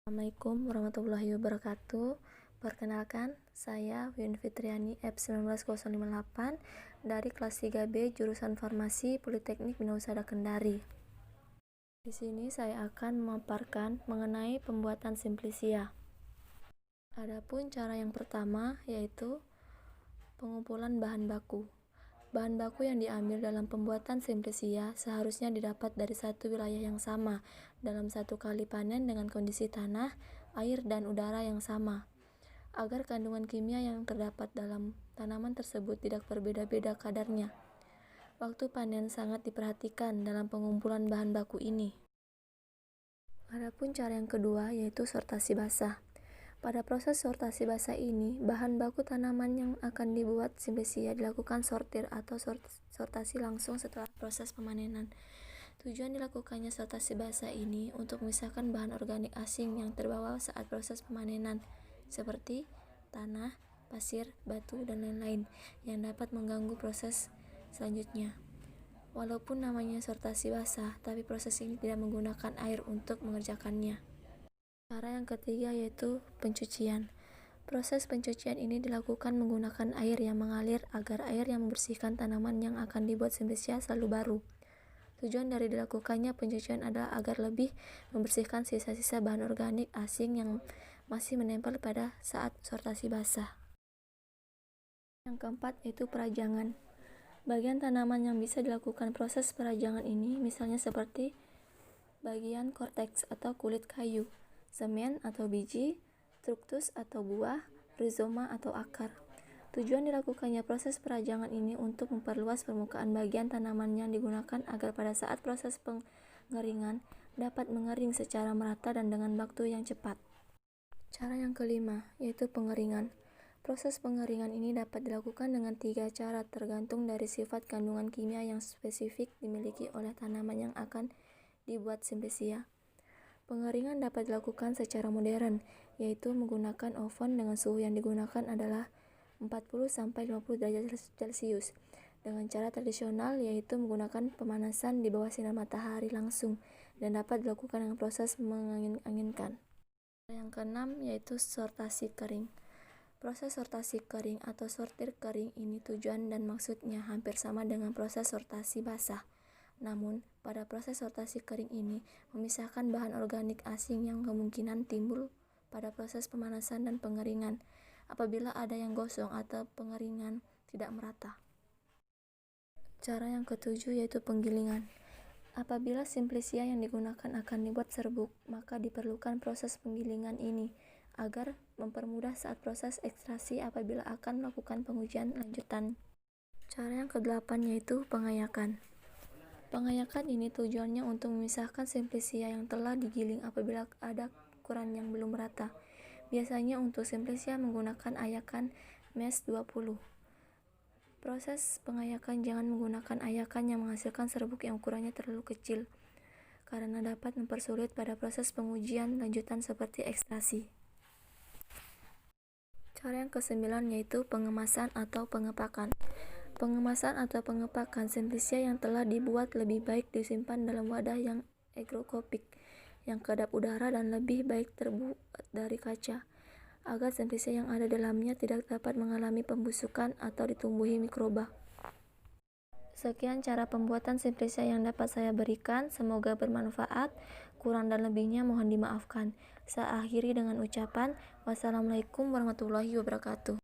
Assalamualaikum warahmatullahi wabarakatuh. Perkenalkan, saya Win Fitriani F19058 dari kelas 3B jurusan Farmasi Politeknik Bina Husada Kendari. Di sini saya akan memaparkan mengenai pembuatan simplisia. Adapun cara yang pertama yaitu pengumpulan bahan baku. Bahan baku yang diambil dalam pembuatan simplisia seharusnya didapat dari satu wilayah yang sama dalam satu kali panen dengan kondisi tanah, air, dan udara yang sama, agar kandungan kimia yang terdapat dalam tanaman tersebut tidak berbeda-beda kadarnya. Waktu panen sangat diperhatikan dalam pengumpulan bahan baku ini. Adapun cara yang kedua yaitu sortasi basah. Pada proses sortasi basah ini, bahan baku tanaman yang akan dibuat simplisia dilakukan sortir atau sortasi langsung setelah proses pemanenan. Tujuan dilakukannya sortasi basah ini untuk memisahkan bahan organik asing yang terbawa saat proses pemanenan, seperti tanah, pasir, batu, dan lain-lain, yang dapat mengganggu proses selanjutnya. Walaupun namanya sortasi basah, tapi proses ini tidak menggunakan air untuk mengerjakannya. Cara yang ketiga yaitu pencucian. Proses pencucian ini dilakukan menggunakan air yang mengalir agar air yang membersihkan tanaman yang akan dibuat simplisia selalu baru. Tujuan dari dilakukannya pencucian adalah agar lebih membersihkan sisa-sisa bahan organik asing yang masih menempel pada saat sortasi basah. Yang keempat yaitu perajangan. Bagian tanaman yang bisa dilakukan proses perajangan ini misalnya seperti bagian korteks atau kulit kayu, semen atau biji, struktus atau buah, rizoma atau akar. Tujuan dilakukannya proses perajangan ini untuk memperluas permukaan bagian tanaman yang digunakan agar pada saat proses pengeringan dapat mengering secara merata dan dengan waktu yang cepat. Cara yang kelima yaitu pengeringan. Proses pengeringan ini dapat dilakukan dengan 3 cara tergantung dari sifat kandungan kimia yang spesifik dimiliki oleh tanaman yang akan dibuat simplisia. Pengeringan dapat dilakukan secara modern, yaitu menggunakan oven dengan suhu yang digunakan adalah 40-50 derajat Celcius. Dengan cara tradisional yaitu menggunakan pemanasan di bawah sinar matahari langsung dan dapat dilakukan dengan proses mengangin-anginkan. Yang keenam yaitu sortasi kering. Proses sortasi kering atau sortir kering ini tujuan dan maksudnya hampir sama dengan proses sortasi basah. Namun, pada proses sortasi kering ini memisahkan bahan organik asing yang kemungkinan timbul pada proses pemanasan dan pengeringan apabila ada yang gosong atau pengeringan tidak merata. Cara yang ketujuh yaitu penggilingan. Apabila simplisia yang digunakan akan dibuat serbuk, maka diperlukan proses penggilingan ini agar mempermudah saat proses ekstraksi apabila akan melakukan pengujian lanjutan. Cara yang kedelapan yaitu pengayakan. Pengayakan ini tujuannya untuk memisahkan simplisia yang telah digiling apabila ada ukuran yang belum merata. Biasanya untuk simplisia menggunakan ayakan MES 20. Proses pengayakan jangan menggunakan ayakan yang menghasilkan serbuk yang ukurannya terlalu kecil, karena dapat mempersulit pada proses pengujian lanjutan seperti ekstraksi. Cara yang kesembilan yaitu pengemasan atau pengepakan. Pengemasan atau pengepakan simplisia yang telah dibuat lebih baik disimpan dalam wadah yang hygroscopic, yang kedap udara dan lebih baik terbuat dari kaca, agar simplisia yang ada dalamnya tidak dapat mengalami pembusukan atau ditumbuhi mikroba. Sekian cara pembuatan simplisia yang dapat saya berikan, semoga bermanfaat. Kurang dan lebihnya mohon dimaafkan. Saya akhiri dengan ucapan wassalamualaikum warahmatullahi wabarakatuh.